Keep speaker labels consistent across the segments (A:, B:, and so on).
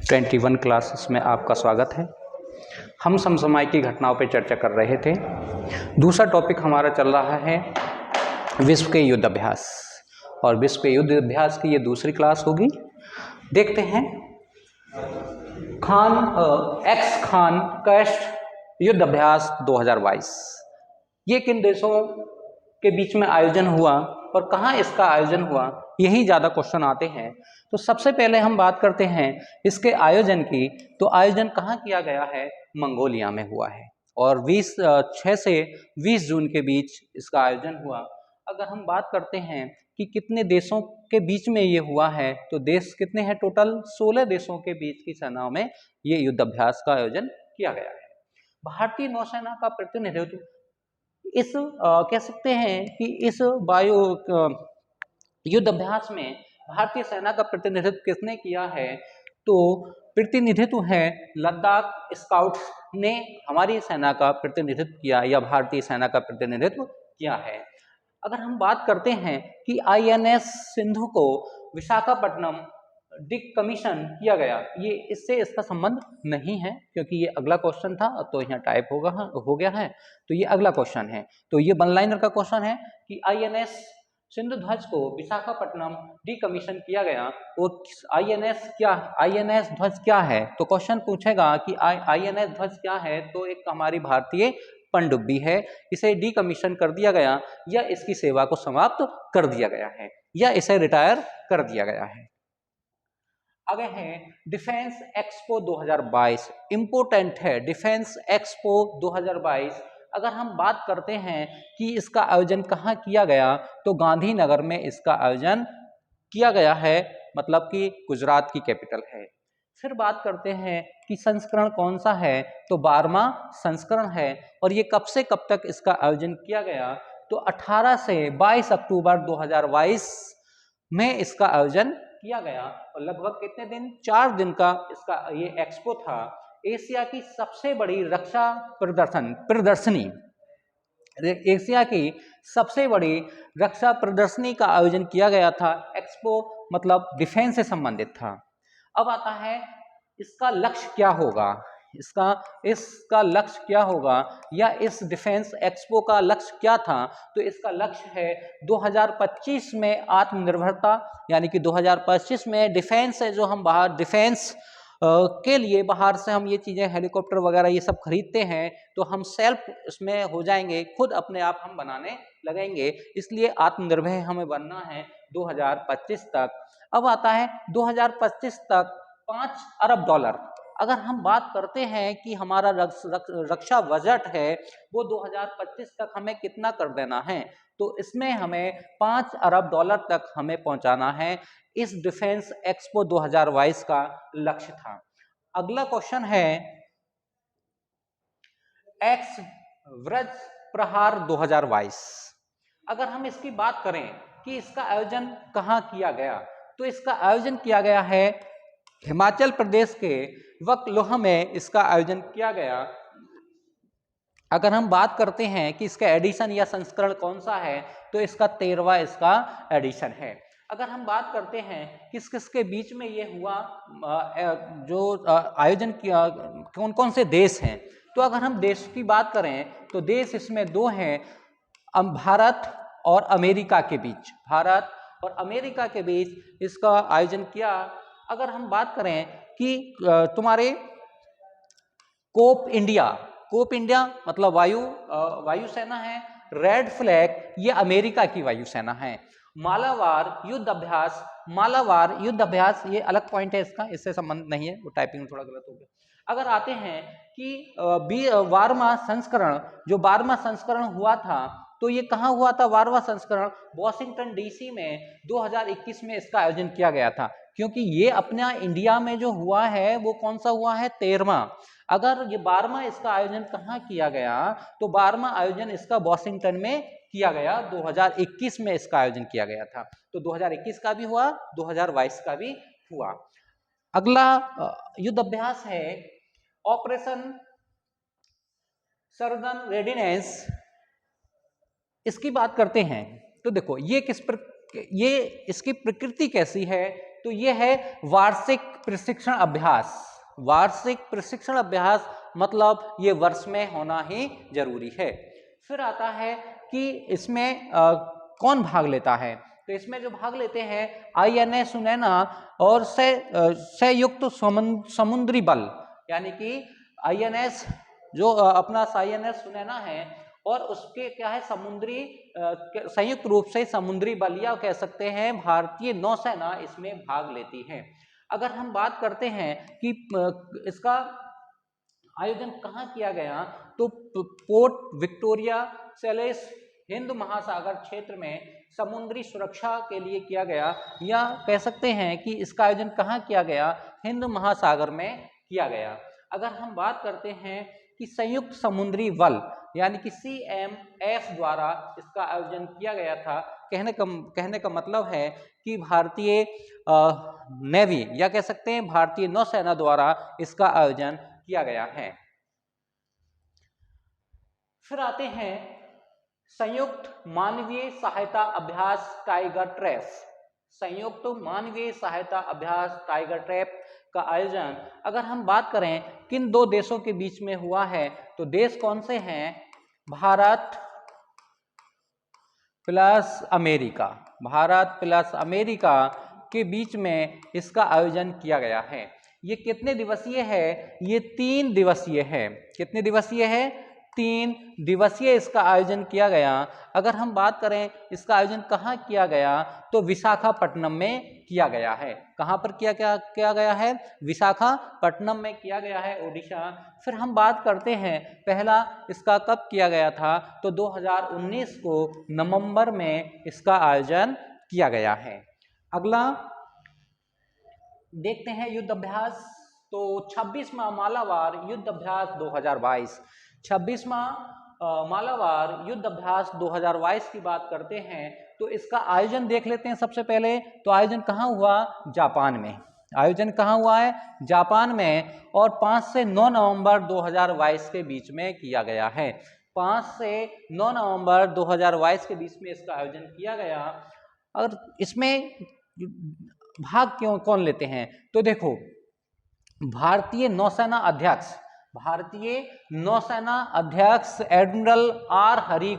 A: 21 classes में आपका स्वागत है। हम समसामयिक घटनाओं पर चर्चा कर रहे थे। दूसरा टॉपिक हमारा चल रहा है विश्व के युद्ध अभ्यास, और विश्व के युद्ध अभ्यास की ये दूसरी क्लास होगी। देखते हैं एक्स खान कैस्ट युद्ध अभ्यास 2022 ये किन देशों के बीच में आयोजन हुआ और कहाँ इसका आयोजन हुआ, यही ज़्यादा क्वेश्चन आते हैं। तो सबसे पहले हम बात करते हैं इसके आयोजन की। तो आयोजन कहाँ किया गया है? मंगोलिया में हुआ है, और 6 से 20 जून के बीच इसका आयोजन हुआ। अगर हम बात करते हैं कि कितने देशों के बीच में ये हुआ है, तो देश कितने हैं? टोटल 16 देशों के बीच की सेनाओं में ये युद्ध अभ्यास का आयोजन किया गया है। भारतीय नौसेना का प्रतिनिधित्व इस कह सकते हैं कि इस वायु युद्ध अभ्यास में भारतीय सेना का प्रतिनिधित्व किसने किया है? तो प्रतिनिधित्व है लद्दाख स्काउट्स ने हमारी सेना का प्रतिनिधित्व किया, या भारतीय सेना का प्रतिनिधित्व किया है। अगर हम बात करते हैं कि INS सिंधु को विशाखापट्टनम डिकमीशन किया गया, ये इससे इसका संबंध नहीं है, क्योंकि ये अगला क्वेश्चन था तो यहाँ टाइप हो गया है। तो ये अगला क्वेश्चन है। तो ये वन लाइनर का क्वेश्चन है कि INS सिंधु ध्वज को विशाखापट्टनम डिकमीशन किया गया। और INS ध्वज क्या है? तो क्वेश्चन पूछेगा कि INS ध्वज क्या है, तो एक हमारी भारतीय पनडुब्बी है। इसे डिकमीशन कर दिया गया, या इसकी सेवा को समाप्त कर दिया गया है, या इसे रिटायर कर दिया गया है। आगे है डिफेंस एक्सपो 2022। इंपोर्टेंट है डिफेंस एक्सपो 2022। अगर हम बात करते हैं कि इसका आयोजन कहाँ किया गया, तो गांधीनगर में इसका आयोजन किया गया है, मतलब कि गुजरात की कैपिटल है। फिर बात करते हैं कि संस्करण कौन सा है, तो 12वां संस्करण है। और ये कब से कब तक इसका आयोजन किया गया, तो 18 से 22 अक्टूबर 2022 में इसका आयोजन किया गया। और लगभग कितने दिन? 4 दिन का इसका ये एक्सपो था। एशिया की सबसे बड़ी रक्षा प्रदर्शनी, एशिया की सबसे बड़ी रक्षा प्रदर्शनी का आयोजन किया गया था। एक्सपो मतलब डिफेंस से संबंधित था। अब आता है इसका लक्ष्य क्या होगा, इसका लक्ष्य क्या होगा, या इस डिफेंस एक्सपो का लक्ष्य क्या था? तो इसका लक्ष्य है 2025 में आत्मनिर्भरता, यानी कि 2025 में डिफेंस है जो हम बाहर डिफेंस के लिए बाहर से हम ये चीज़ें हेलीकॉप्टर वगैरह ये सब खरीदते हैं, तो हम सेल्फ इसमें हो जाएंगे, खुद अपने आप हम बनाने लगेंगे। इसलिए आत्मनिर्भर हमें बनना है 2025 तक। अब आता है 2025 तक $5 अरब। अगर हम बात करते हैं कि हमारा रक्षा बजट है वो 2025 तक हमें कितना कर देना है, तो इसमें हमें $5 अरब तक हमें पहुंचाना है। इस डिफेंस एक्सपो 2022 का लक्ष्य था। अगला क्वेश्चन है एक्स व्रज प्रहार 2022। अगर हम इसकी बात करें कि इसका आयोजन कहाँ किया गया, तो इसका आयोजन किया गया है हिमाचल प्रदेश के वकलोह में इसका आयोजन किया गया। अगर हम बात करते हैं कि इसका एडिशन या संस्करण कौन सा है, तो इसका 13वां इसका एडिशन है। अगर हम बात करते हैं किस किस के बीच में ये हुआ, जो आयोजन किया, कौन कौन से देश हैं, तो अगर हम देश की बात करें तो देश इसमें 2 हैं, भारत और अमेरिका के बीच। भारत और अमेरिका के बीच इसका आयोजन किया। अगर हम बात करें कि तुम्हारे कोप इंडिया मतलब वायुसेना है। रेड फ्लैग ये अमेरिका की वायुसेना है। मालाबार युद्ध अभ्यास ये अलग पॉइंट है इसका, इससे संबंध नहीं है, वो टाइपिंग में थोड़ा गलत हो गया। अगर आते हैं कि 12वां संस्करण, जो 12वां संस्करण हुआ था, तो ये कहाँ हुआ था? 12वां संस्करण वॉशिंगटन DC में 2021 में इसका आयोजन किया गया था। क्योंकि ये अपना इंडिया में जो हुआ है वो कौन सा हुआ है? 13वां। अगर ये 12वां इसका आयोजन कहाँ किया गया, तो 12वां आयोजन इसका वॉशिंगटन में किया गया। 2021 में इसका आयोजन किया गया था। तो 2021 का भी हुआ, 2022 का भी हुआ। अगला युद्ध अभ्यास है ऑपरेशन सर्दर्न रेडिनेस। इसकी बात करते हैं तो देखो ये इसकी प्रकृति कैसी है, तो तो ये है वार्षिक प्रशिक्षण अभ्यास। वार्षिक प्रशिक्षण अभ्यास मतलब ये वर्ष में होना ही जरूरी है। फिर आता है कि इसमें कौन भाग लेता है, तो इसमें जो भाग लेते हैं INS सुनैना और संयुक्त समुद्री बल, यानी कि INS जो अपना INS सुनैना है और उसके क्या है समुद्री संयुक्त रूप से समुद्री बल या कह सकते हैं भारतीय नौसेना इसमें भाग लेती है। अगर हम बात करते हैं कि इसका आयोजन कहाँ किया गया, तो पोर्ट विक्टोरिया सेलेस हिंद महासागर क्षेत्र में समुद्री सुरक्षा के लिए किया गया, या कह सकते हैं कि इसका आयोजन कहाँ किया गया, हिंद महासागर में किया गया। अगर हम बात करते हैं कि संयुक्त समुद्री बल यानी कि CMF द्वारा इसका आयोजन किया गया था, कहने का मतलब है कि भारतीय नेवी या कह सकते हैं भारतीय नौसेना द्वारा इसका आयोजन किया गया है। फिर आते हैं संयुक्त मानवीय सहायता अभ्यास टाइगर ट्रैप। संयुक्त मानवीय सहायता अभ्यास टाइगर ट्रैप का आयोजन अगर हम बात करें किन दो देशों के बीच में हुआ है, तो देश कौन से हैं, Bharat plus America. Bharat plus America के बीच में इसका आयोजन किया गया है। ये कितने दिवसीय है, ये 3 दिवसीय है। कितने दिवसीय है, 3 दिवसीय इसका आयोजन किया गया। अगर हम बात करें इसका आयोजन कहाँ किया गया, तो विशाखापट्टनम में किया गया है। कहाँ पर किया गया है, विशाखापट्टनम में किया गया है, ओडिशा। फिर हम बात करते हैं पहला इसका कब किया गया था, तो 2019 को नवंबर में इसका आयोजन किया गया है। अगला देखते हैं युद्ध अभ्यास, तो 26वां मालाबार युद्ध अभ्यास 2022। 26वां मालाबार युद्ध अभ्यास 2022 की बात करते हैं, तो इसका आयोजन देख लेते हैं। सबसे पहले तो आयोजन कहाँ हुआ, जापान में। आयोजन कहाँ हुआ है, जापान में, और 5 से 9 नवंबर 2022 के बीच में किया गया है। 5 से 9 नवंबर 2022 के बीच में इसका आयोजन किया गया। और इसमें भाग कौन लेते हैं, तो देखो भारतीय नौसेना अध्यक्ष एडमिरल आर हरि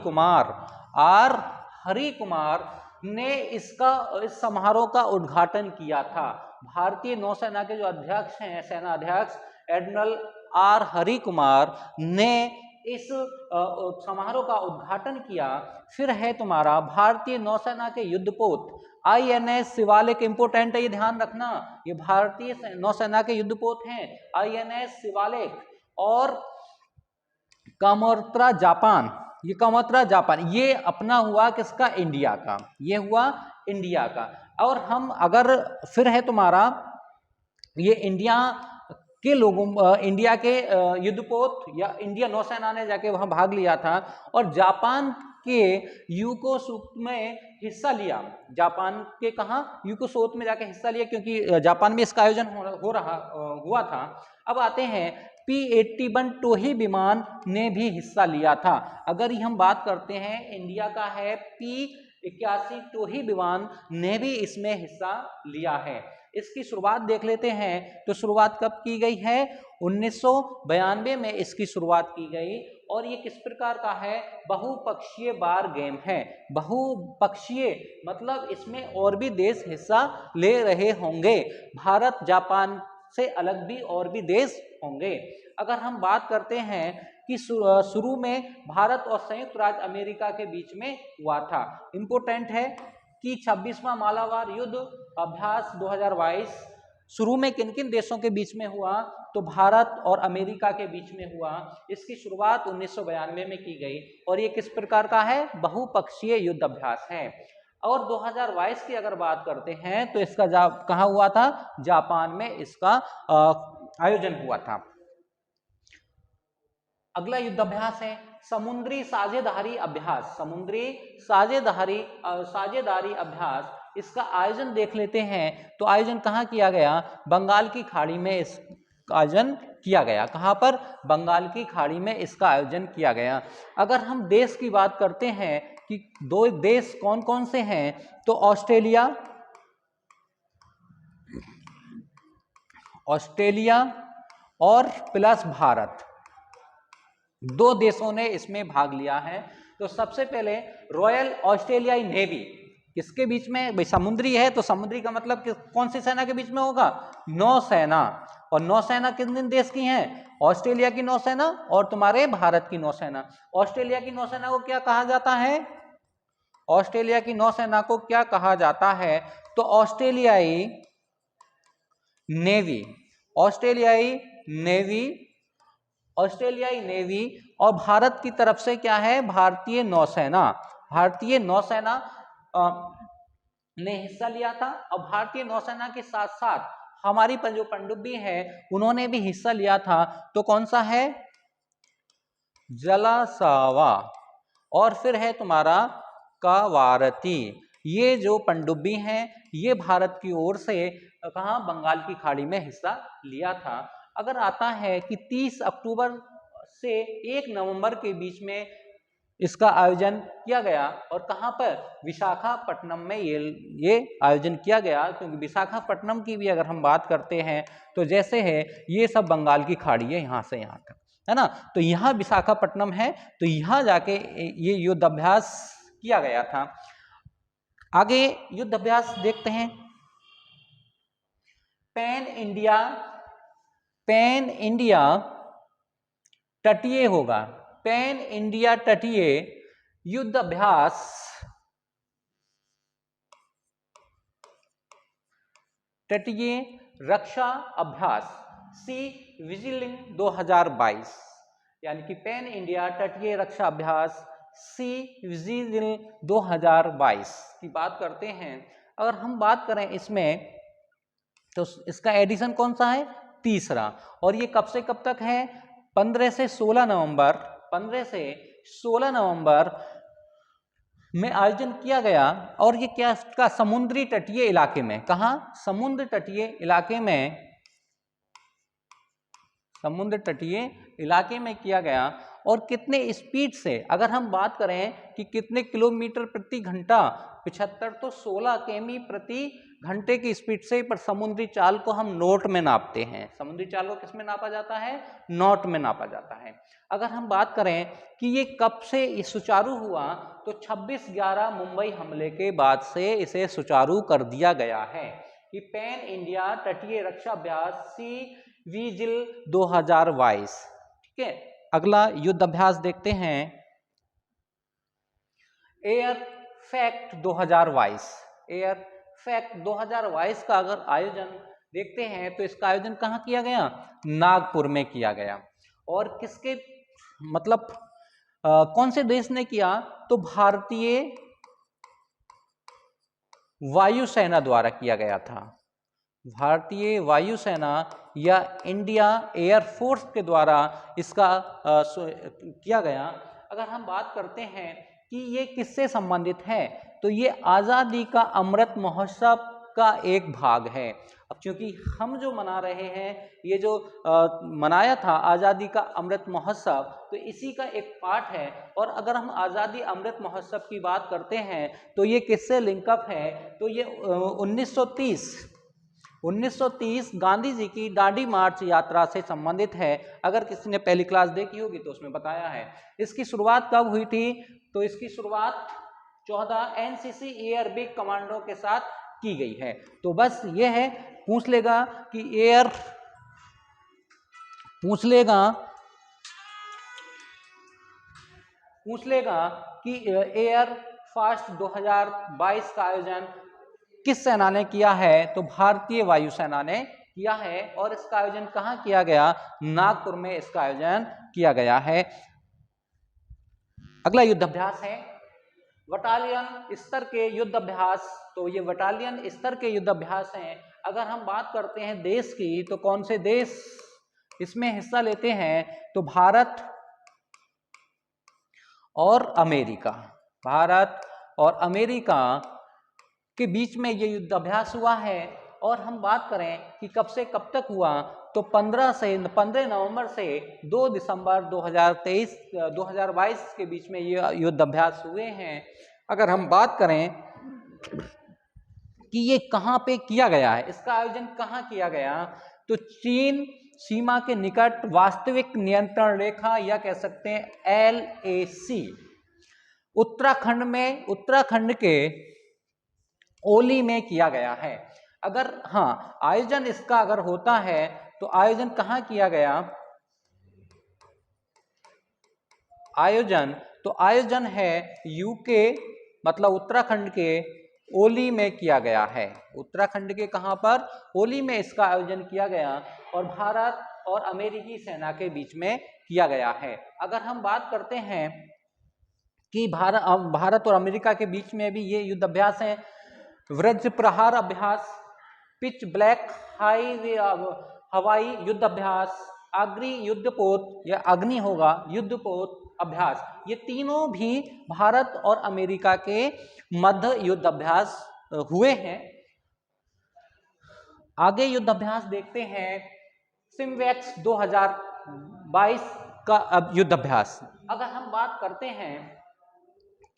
A: कुमार ने इस समारोह का उद्घाटन किया था। भारतीय नौसेना के जो अध्यक्ष हैं, सेना अध्यक्ष एडमिरल आर हरि कुमार ने इस समारोह का उद्घाटन किया। फिर है तुम्हारा भारतीय नौसेना के युद्धपोत INS शिवालिक। इंपोर्टेंट है, ये ध्यान रखना, ये भारतीय नौसेना के युद्धपोत हैं INS शिवालिक और कामोत्रा जापान। ये अपना हुआ किसका, इंडिया का, ये हुआ इंडिया का। और हम अगर फिर है तुम्हारा ये इंडिया के युद्धपोत या इंडिया नौसेना ने जाके वहां भाग लिया था और जापान के यूकोसोत में हिस्सा लिया। जापान के कहा, यूकोसोत में जाके हिस्सा लिया, क्योंकि जापान में इसका आयोजन हुआ था। अब आते हैं P-81 टोही विमान ने भी हिस्सा लिया था। अगर हम बात करते हैं इंडिया का है P-81 टोही विमान ने भी इसमें हिस्सा लिया है। इसकी शुरुआत देख लेते हैं, तो शुरुआत कब की गई है, 1992 में इसकी शुरुआत की गई। और ये किस प्रकार का है, बहुपक्षीय बार गेम है। बहुपक्षीय मतलब इसमें और भी देश हिस्सा ले रहे होंगे, भारत जापान से अलग भी और भी देश होंगे। अगर हम बात करते हैं कि शुरू में भारत और संयुक्त राज्य अमेरिका के बीच में हुआ था। इंपोर्टेंट है कि 26वां मालाबार युद्ध अभ्यास 2022 शुरू में किन किन देशों के बीच में हुआ, तो भारत और अमेरिका के बीच में हुआ। इसकी शुरुआत 1992 में की गई और ये किस प्रकार का है, बहुपक्षीय युद्ध अभ्यास है। और 2022 की अगर बात करते हैं तो इसका कहाँ हुआ था, जापान में इसका आयोजन हुआ था। अगला युद्ध अभ्यास है समुद्री साझेदारी अभ्यास। समुद्री साझेदारी अभ्यास, इसका आयोजन देख लेते हैं। तो आयोजन कहाँ किया गया, बंगाल की खाड़ी में इसका आयोजन किया गया। कहाँ पर, बंगाल की खाड़ी में इसका आयोजन किया गया। अगर हम देश की बात करते हैं कि 2 देश कौन कौन से हैं, तो ऑस्ट्रेलिया ऑस्ट्रेलिया और प्लस भारत, 2 देशों ने इसमें भाग लिया है। तो सबसे पहले रॉयल ऑस्ट्रेलियाई नेवी किसके बीच में, भाई समुद्री है तो समुद्री का मतलब कौन सी सेना के बीच में होगा, नौसेना। और नौसेना किन किन देश की है, ऑस्ट्रेलिया की नौसेना और तुम्हारे भारत की नौसेना। ऑस्ट्रेलिया की नौसेना को क्या कहा जाता है, ऑस्ट्रेलिया की नौसेना को क्या कहा जाता है, तो ऑस्ट्रेलियाई नेवी, ऑस्ट्रेलियाई नेवी, ऑस्ट्रेलियाई नेवी। और भारत की तरफ से क्या है, भारतीय नौसेना, भारतीय नौसेना ने हिस्सा लिया था। और भारतीय नौसेना के साथ साथ हमारी जो पनडुब्बी है उन्होंने भी हिस्सा लिया था। तो कौन सा है, जलासावा, और फिर है तुम्हारा कावारती। ये जो पनडुब्बी हैं ये भारत की ओर से कहाँ, बंगाल की खाड़ी में हिस्सा लिया था। अगर आता है कि 30 अक्टूबर से 1 नवंबर के बीच में इसका आयोजन किया गया, और कहाँ पर, विशाखापट्टनम में ये आयोजन किया गया। क्योंकि विशाखापट्टनम की भी अगर हम बात करते हैं तो जैसे है ये सब बंगाल की खाड़ी है यहाँ से यहाँ तक, है ना। तो यहाँ विशाखापट्टनम है, तो यहाँ जाके ये युद्धाभ्यास किया गया था। आगे युद्धाभ्यास देखते हैं। पैन इंडिया तटीय होगा, पैन इंडिया तटीय युद्धाभ्यास, तटीय रक्षा अभ्यास, सी विजिलिंग 2022, यानी कि पैन इंडिया तटीय रक्षा अभ्यास सी विजिलिंग 2022 की बात करते हैं। अगर हम बात करें इसमें तो इसका एडिशन कौन सा है, तीसरा। और ये कब से कब तक है, 15 से 16 नवंबर, 15 से 16 नवंबर में आयोजन किया गया। और ये क्या, इसका समुद्री तटीय इलाके में, कहाँ, समुद्र तटीय इलाके में, समुद्र तटीय इलाके में किया गया। और कितने स्पीड से, अगर हम बात करें कि कितने किलोमीटर प्रति घंटा, 75 तो 16 किमी प्रति घंटे की स्पीड से, पर समुद्री चाल को हम नॉट में नापते हैं। समुद्री चाल को किस में नापा जाता है, नॉट में नापा जाता है। अगर हम बात करें कि ये कब से सुचारू हुआ, तो 26/11 मुंबई हमले के बाद से इसे सुचारू कर दिया गया है कि पैन इंडिया तटीय रक्षा अभ्यास सी विजिल 2022। ठीक है, अगला युद्ध अभ्यास देखते हैं, एयर फैक्ट 2022। एयर फैक्ट 2022 का अगर आयोजन देखते हैं तो इसका आयोजन कहाँ किया गया, नागपुर में किया गया। और किसके, मतलब कौन से देश ने किया, तो भारतीय वायुसेना द्वारा किया गया था। भारतीय वायुसेना या इंडिया एयरफोर्स के द्वारा इसका किया गया। अगर हम बात करते हैं कि ये किससे संबंधित है, तो ये आज़ादी का अमृत महोत्सव का एक भाग है। अब क्योंकि हम जो मना रहे हैं, ये जो मनाया था आज़ादी का अमृत महोत्सव, तो इसी का एक पार्ट है। और अगर हम आज़ादी अमृत महोत्सव की बात करते हैं तो ये किससे लिंकअप है, तो ये 1930 गांधी जी की दांडी मार्च यात्रा से संबंधित है। अगर किसी ने पहली क्लास देखी होगी तो उसमें बताया है। इसकी शुरुआत कब हुई थी, तो इसकी शुरुआत 14 एनसीसी एयरबेस कमांडो के साथ की गई है। तो बस ये है, पूछ लेगा कि एयर फास्ट 2022 का आयोजन किस सेना ने किया है, तो भारतीय वायुसेना ने किया है। और इसका आयोजन कहाँ किया गया, नागपुर में इसका आयोजन किया गया है। अगला युद्धाभ्यास है बटालियन स्तर के युद्धाभ्यास। तो ये बटालियन स्तर के युद्धाभ्यास हैं। अगर हम बात करते हैं देश की, तो कौन से देश इसमें हिस्सा लेते हैं, तो भारत और अमेरिका, भारत और अमेरिका के बीच में ये युद्धाभ्यास हुआ है। और हम बात करें कि कब से कब तक हुआ, तो 15 नवंबर से 2 दिसंबर 2022 के बीच में ये युद्धाभ्यास हुए हैं। अगर हम बात करें कि ये कहाँ पे किया गया है, इसका आयोजन कहाँ किया गया, तो चीन सीमा के निकट वास्तविक नियंत्रण रेखा या कह सकते हैं LAC उत्तराखंड के ओली में किया गया है। अगर हाँ आयोजन इसका अगर होता है तो आयोजन कहाँ किया गया, आयोजन है यूके मतलब उत्तराखंड के ओली में किया गया है। उत्तराखंड के कहां पर, ओली में इसका आयोजन किया गया और भारत और अमेरिकी सेना के बीच में किया गया है। अगर हम बात करते हैं कि भारत और अमेरिका के बीच में भी ये युद्ध अभ्यास है, वज्र प्रहार अभ्यास, पिच ब्लैक हवाई युद्ध अभ्यास, अग्नि युद्धपोत या अग्नि होगा युद्धपोत अभ्यास, ये तीनों भी भारत और अमेरिका के मध्य युद्ध अभ्यास हुए हैं। आगे युद्ध अभ्यास देखते हैं सिमवैक्स 2022 का युद्ध अभ्यास। अगर हम बात करते हैं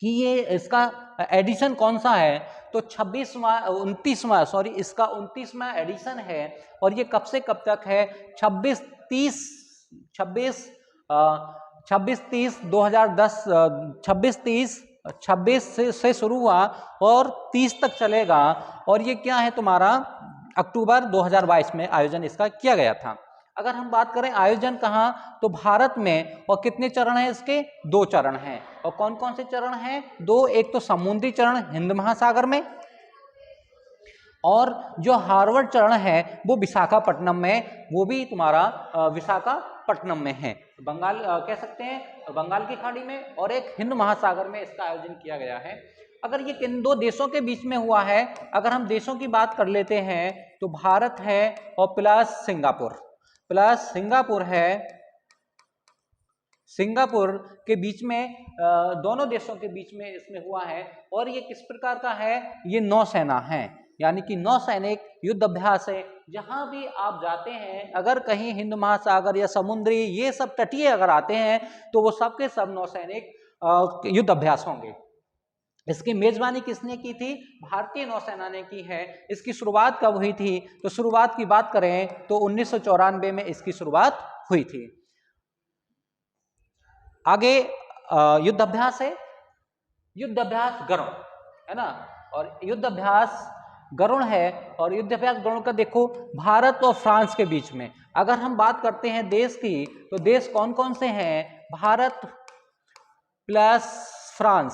A: कि ये इसका एडिशन कौन सा है, तो 29वां इसका 29वां एडिशन है और ये कब से कब तक है, 26 से शुरू हुआ और 30 तक चलेगा और ये क्या है तुम्हारा अक्टूबर 2022 में आयोजन इसका किया गया था। अगर हम बात करें आयोजन कहाँ, तो भारत में, और कितने चरण हैं इसके, 2 चरण हैं। और कौन कौन से चरण हैं, 2, एक तो समुद्री चरण हिंद महासागर में और जो हार्वर्ड चरण है वो विशाखापट्टनम में, वो भी तुम्हारा विशाखापट्टनम में है, बंगाल कह सकते हैं बंगाल की खाड़ी में, और एक हिंद महासागर में इसका आयोजन किया गया है। अगर ये किन 2 देशों के बीच में हुआ है, अगर हम देशों की बात कर लेते हैं तो भारत है और प्लस सिंगापुर है, सिंगापुर के बीच में दोनों देशों के बीच में इसमें हुआ है। और ये किस प्रकार का है, ये नौसेना है, यानी कि नौसैनिक युद्ध अभ्यास है। जहां भी आप जाते हैं, अगर कहीं हिंद महासागर या समुद्री ये सब तटीय अगर आते हैं तो वो सब के सब नौसैनिक युद्ध अभ्यास होंगे। इसकी मेजबानी किसने की थी, भारतीय नौसेना ने की है। इसकी शुरुआत कब हुई थी, तो शुरुआत की बात करें तो 1994 में इसकी शुरुआत हुई थी। आगे युद्ध अभ्यास है, युद्ध अभ्यास गरुण है ना, और युद्ध अभ्यास गरुण है। और युद्ध अभ्यास गरुण का देखो भारत और फ्रांस के बीच में, अगर हम बात करते हैं देश की, तो देश कौन कौन से हैं, भारत प्लस फ्रांस,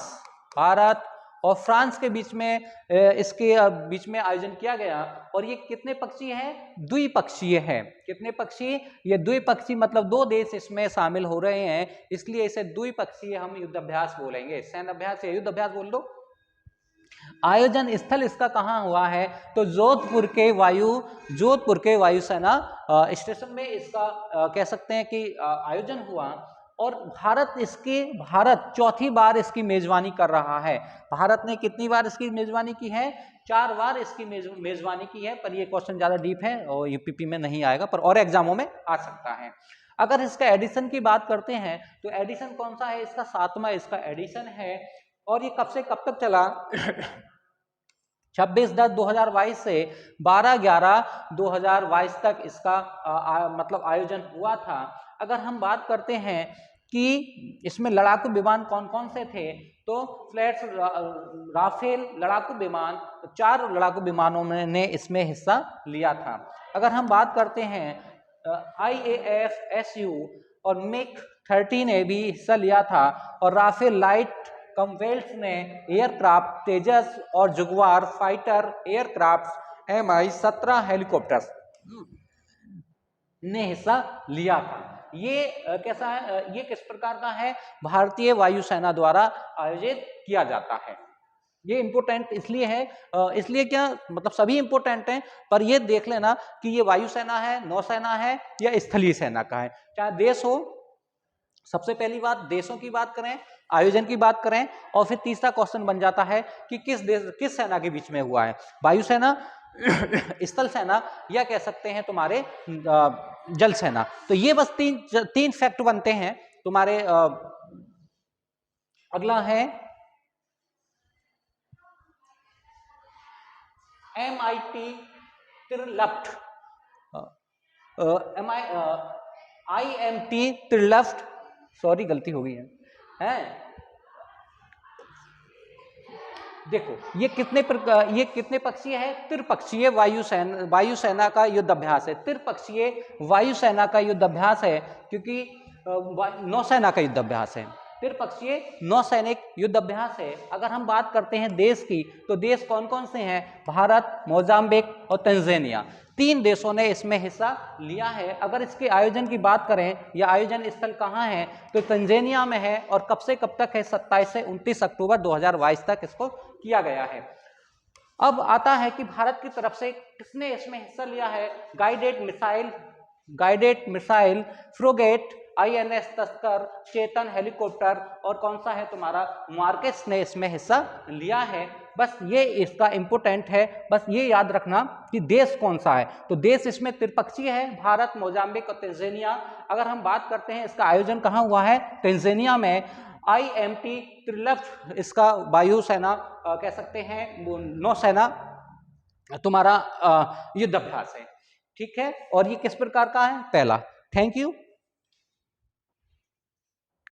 A: भारत और फ्रांस के बीच में इसके बीच में आयोजन किया गया। और ये कितने पक्षीय है, द्विपक्षीय है। कितने पक्षीय, ये द्विपक्षीय मतलब 2 देश इसमें शामिल हो रहे हैं, इसलिए इसे द्विपक्षीय हम युद्ध अभ्यास बोलेंगे, सैन्य अभ्यास या युद्ध अभ्यास बोल दो। आयोजन स्थल इसका कहाँ हुआ है, तो जोधपुर के वायुसेना स्टेशन में इसका कह सकते हैं कि आयोजन हुआ। और भारत चौथी बार इसकी मेजबानी कर रहा है। भारत ने कितनी बार इसकी मेजबानी की है, 4 बार इसकी मेजबानी की है। पर ये क्वेश्चन ज्यादा डीप है और यूपीपी में नहीं आएगा, पर और एग्जामों में आ सकता है। अगर इसका एडिशन की बात करते हैं तो एडिशन कौन सा है, इसका 7वां इसका एडिशन है। और ये कब से कब तक चला 26/10/2022 से 12/11/2022 तक इसका मतलब आयोजन हुआ था। अगर हम बात करते हैं कि इसमें लड़ाकू विमान कौन कौन से थे, तो फ्लैट्स राफेल लड़ाकू विमान, 4 लड़ाकू विमानों ने इसमें हिस्सा लिया था। अगर हम बात करते हैं IAF SU और MiG-13 ने भी हिस्सा लिया था। और राफेल लाइट कमवेल्स ने एयरक्राफ्ट, तेजस और जुगवार फाइटर एयरक्राफ्ट, Mi-17 हेलीकॉप्टर्स ने हिस्सा लिया था। ये कैसा है, ये किस प्रकार का है, भारतीय वायुसेना द्वारा आयोजित किया जाता है। ये इंपोर्टेंट इसलिए है, इसलिए क्या मतलब सभी इंपोर्टेंट हैं, पर ये देख लेना कि ये वायुसेना है, नौसेना है या स्थलीय सेना का है, चाहे देश हो। सबसे पहली बात देशों की बात करें, आयोजन की बात करें, और फिर तीसरा क्वेश्चन बन जाता है कि किस सेना के बीच में हुआ है, वायुसेना, स्थल सेना या कह सकते हैं तुम्हारे जल सेना। तो ये बस तीन फैक्ट बनते हैं तुम्हारे। अगला है MIT त्रिलप्ट IMT त्रिलफ्ट, सॉरी गलती हो गई है? देखो ये कितने पक्षीय है? त्रिपक्षीय वायुसेना का युद्ध अभ्यास है। त्रिपक्षीय वायुसेना का युद्ध अभ्यास है, क्योंकि नौसेना का युद्ध अभ्यास है। त्रिपक्षीय नौसैनिक युद्ध अभ्यास है। अगर हम बात करते हैं देश की, तो देश कौन कौन से हैं? भारत, मोजाम्बिक और तंजानिया, 3 देशों ने इसमें हिस्सा लिया है। अगर इसके आयोजन की बात करें, या आयोजन स्थल कहाँ है, तो तंजानिया में है। और कब से कब तक है? 27 से 29 अक्टूबर 2022 तक इसको किया गया है। अब आता है कि भारत की तरफ से किसने इसमें हिस्सा लिया है? गाइडेड मिसाइल फ्रोगेट, INS तस्कर, चेतन हेलीकॉप्टर, और कौन सा है तुम्हारा? मार्केस ने इसमें हिस्सा लिया है। बस ये इसका इंपोर्टेंट है, बस ये याद रखना कि देश कौन सा है। तो देश इसमें त्रिपक्षीय है, भारत, मोजाम्बिक और तंजानिया। अगर हम बात करते हैं इसका आयोजन कहाँ हुआ है? तंजानिया में। IMT त्रिलफ्ट इसका वायुसेना कह सकते हैं, नौसेना तुम्हारा युद्ध अभ्यास है। ठीक है, और ये किस प्रकार का है? पहला। Thank you.